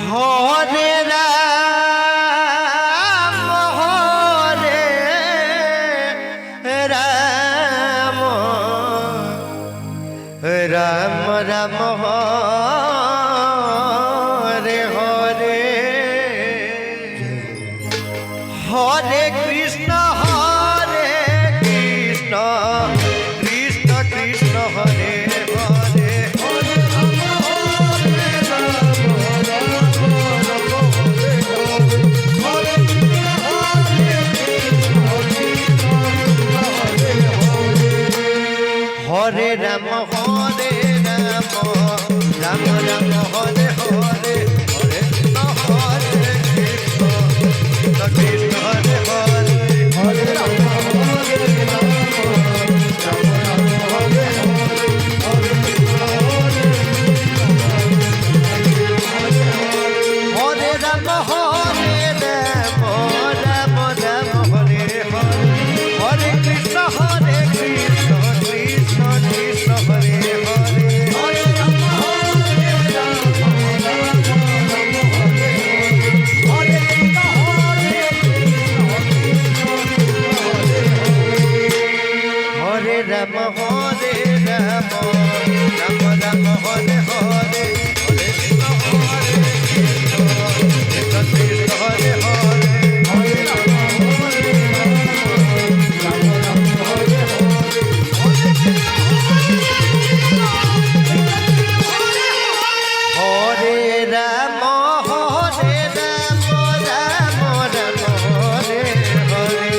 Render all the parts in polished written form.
Hare Ram Hare Ram Ram Ram Hare Hare Hare Krishna Krishna Krishna Hare Hare Hare Ram Ram Ram Hare Hare Hare Krishna Krishna Hare Hare Hare Ram Hare Ram Ram Ram Hare Hare Hare Krishna Hare Ram Hare Ram Ram Ram Hare Hare Hare Krishna Krishna Krishna Krishna Hare Hare Hare Ram Hare Ram Ram Ram Hare Hare Krishna Hare Ram Hare Ram Ram Ram Hare Hare Hare Krishna Krishna Krishna Hare Hare Hare Ram Hare Ram Ram Ram Hare Hare Hare Ram Hare Ram Ram Ram Hare Hare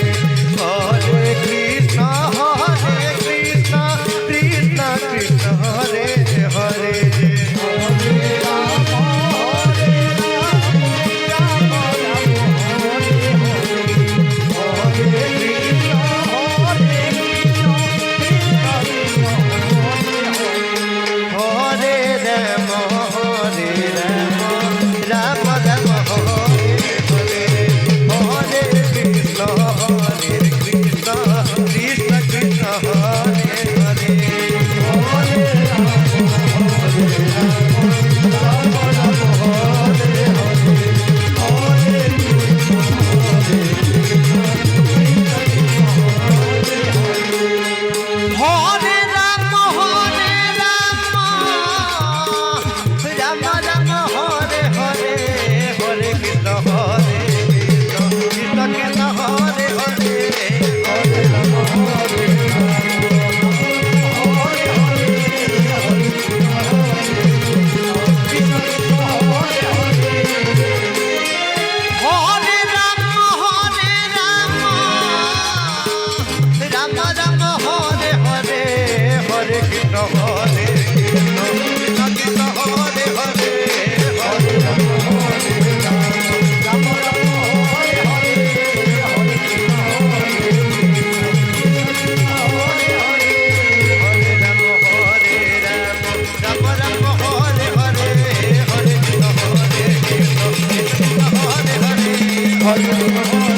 Hare Krishna Krishna Krishna Krishna Hare Hare Hare Ram Hare Ram Ram Ram Hare Hare Hare Krishna Krishna Krishna Krishna Hare Ram Hare Ram Ram Ram Hare Hare Hare Krishna Krishna Krishna Krishna Hare Hare Hare Ram Hare Ram Ram Ram Hare Hare Hare Krishna Krishna Krishna Hare Hare Hare Ram Hare Ram Ram Ram Hare Hare Hare Krishna Krishna Krishna Hare Hare Hare Ram Hare Ram Hare Hare Hare Krishna Krishna Krishna Hare Hare Hare Ram Hare Ram Ram Ram Hare Hare Hare Krishna Krishna Krishna Hare Hare Hare Ram Hare Ram Ram Ram Hare Hare Hare Krishna Hare Hare Hare Ram Hare Ram Ram Ram Hare Hare Hare Krishna Krishna Hare Hare Hare